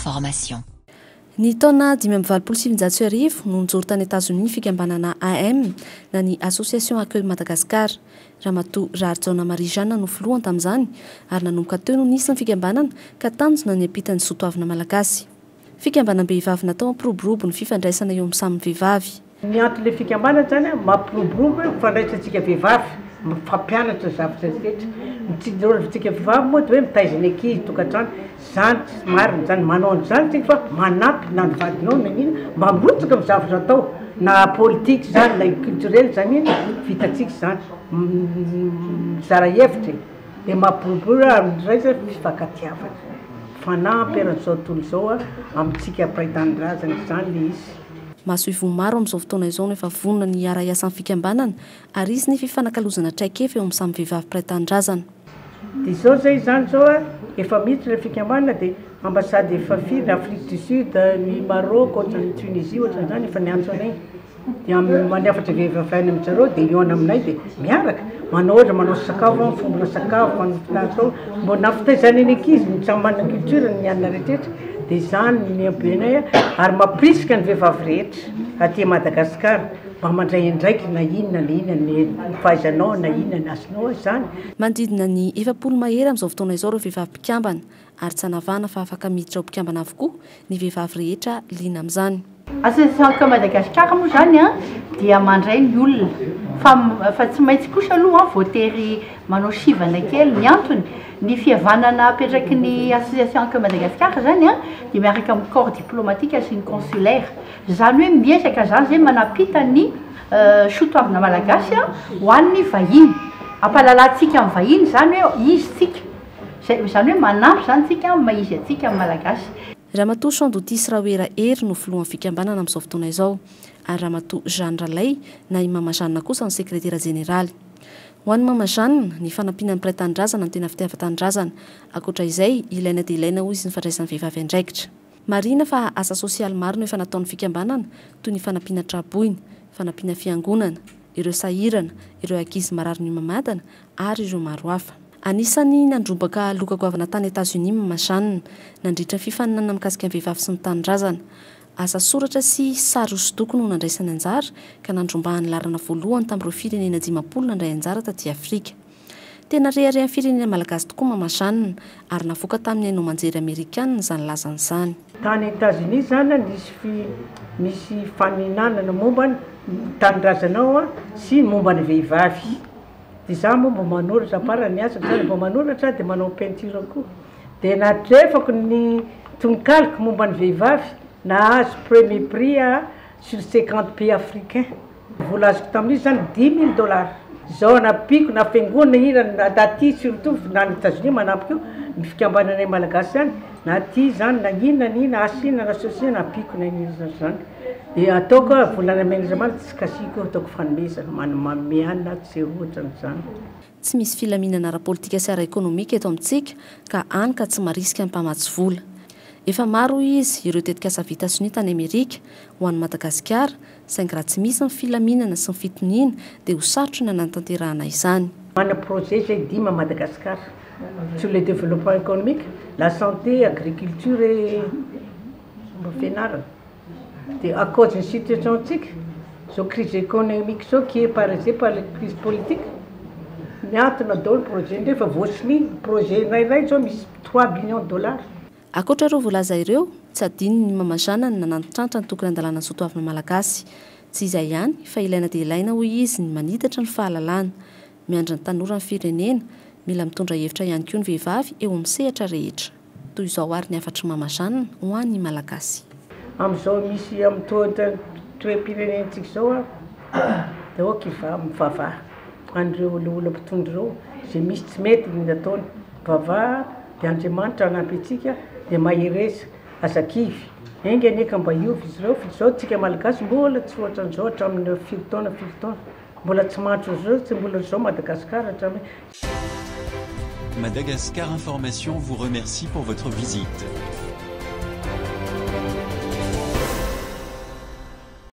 information. Ny taona 2027 no nijoro tany Etat Unis Fikambanana amin'ny na ny Association Acceuil Madagascar. Rtoa Raharijaona Marie Jeanne no filohany tamin'izany ary nanomboka teo no nisy ny fikambanana ka tanjona ny ampitan'ny soatoavina malagasy. Fikambanam-behivavy natao ampiroborobo ny fifandraisana eo amin'ny samy vehivavy. Ny antony fikambanana zany mampiroborobo fifandraisantsika vehivavy, fampianatra zavatra rehetra. Nijoro vehivavy moa dia hoe mitaizana ankizy tokantrano zany marina zany manao an'izany tsika fa manampy na ny vadinao na nina mba mirotsaka amin'ny zavatra atao na politika zany na culturel zany iny vitatsika zany mizara hevitra dia mampiroborobo amin'izay fifankatiavana fanampy eran'izao tontolo izao amintsika pray tanindrazana zany le izy. Mahasoa maro amin'izao fotoana izao no efa vonona ny ara-iasa amin'ny fikambanana ary izy ny fifanakalozana traik'efa eo amin'ny samy vehivavy pray tanindrazana. Dia izao zay zany zao efa miditra ilay fikambanana dia ambasady efa firy Afrique du Sud, ny Maroc, ohatrany Tunisie ohatrany efa niantso anay. Dia maniafatra vehivavy any amin'izareo dia eo aminay dia miaraka manao manao sakafo fomba sakafo manao mbo nafitaizany ny ankizy ny samy manana culture ny anina rehetra dia izany ny ampianay ary mampirisika ny vehivavy rehetra aty Madagasikara mba mandray andraiky na inona ny fahaizanao na inona ny asonao izany. Manodidina ny 7 mahery amin'izao fotoana izao ireo vehivavy mpikambana ary tsy hanavana fa afaka miditra ao mpikambana avokoa ny vehivavy rehetra liana amin'izany. Association Acceuil Madagascar moa zany dia mandray ny olona fa tsy maintsy kosa aloha voatery manao sivana kely ny antony ny fihavanana apetraky ny Association Acceuil Madagascar zany dia miaraka amin'ny corps diplomatique sy ny consulaire zany hoe miezaka zany zay manapita ny soatoavina malagasy ho an'ny vahiny ampahalalantsika amin'ny vahiny zany hoe izy tsika zany hoe manampy zany tsika maizy atsika amin'ny malagasy. Rtoa Chandoutis Raoera Hery no filohany fikambanana amin'izao fotoana izao ary Rtoa Jeanne Ralay na I Mama Jeanne kosa ny Sekretera Jeneraly. Ho an'i Mama Jeanne ny fanampiana amin'ny tanindrazana ny tena fitiavan-tanindrazana. Ankoatra izay ilaina dia ilaina hoy izy ny fandraisan'ny vehivavy andraikitra. Marina fa asa sosialy maro no efa nataon'ny fikambanana toy ny fanampiana tra-boina, fanampiana fiangonana, ireo sahirana, ireo ankizy marary ny mamadana ary ireo maro hafa. Anisany nandrombaka loka goavana tany Etat Unis Mama Jeanne nandritra fifaninana mikasika ny vehivavy sy ny tanindrazana. Asa soratra sy sary hosodoko no nandraisany anjara ka nandrombahany larana voalohany tamin'ireo firenena 50 nandray anjara taty Afrika. Tena reharehan'ny firenena malagasy tokoa Mama Jeanne ary nafoaka tamin'ny haino manjery Amerikanina izany lazan'izany. Tany Etat Unis zany nisy faninanana momba ny tanindrazanao sy momba ny vehivavy. Dia za moa mba manoratra para ny asa zany mba manoratra dia manao peinture koa. Dia natrefako ny tononkaloka momba ny vehivavy nahazo premier prix sur 50 pays africains. Vola azoko tamin'izy zany $10,000. Izao napiko na fiangonana ina daty surtout na ny États-Unis manampy io ny fikambananay malagasy zany na ty zany na inona ny ina asina na associé napiko na ina zany. Dia ataoko volana menazamana tsy kasiko ataoko fanomezana manome tsy ohatran'izany. Tsy misy filaminana ara-politika sy ara-ekonomika eto amintsika ka any ka tsy marisika ny mpamatsy vola. Efa maro izy ireo tetika asa vita Etats Unis tany Amerika ho an'ny Madagasikara saingy raha tsy misy ny filaminana sy ny fitoniana dia ho sarotra ny anantanterahana izany. Mana projet zay 10 à Madagascar sur le développement économique, la santé, agriculture et fianarana. À cause d'une situation de crise économique qui est paralysée par la crise politique, il y a un projet de projet de 3 millions de dollars. Ankoatra ireo voalaza ireo, tsy adino ny Mama Jeanne nanantitratra ny tokony andalana soatoavina malagasy. Tsy izay ihany fa ilaina dia ilaina hoy izy ny manitatra ny fahalalana. Miandry ny tanora ny firenena, mila mitondra hevitra ihany koa ny vehivavy eo amin'ny sehatra rehetra. Toy izao ary ny afatry Mama Jeanne ho an'ny malagasy. Amin'izao misy amin'ny toe-pirenentsika izao dia oka mivavaha an'ireo olona mpitondra ireo izay misy tsy mety ny ataony mivavaha dia Andriamanitra hanampy antsika dia mahereza azakivy enga neka mba hiovy izy ireo fa izao tsika malagasy mbola tsy ohatran'izao hatramin'ny 7 taona mbola tsy matro izao tsy mbola izao Madagasikara hatramin'ny. Madagascar Information vous remercie pour votre visite.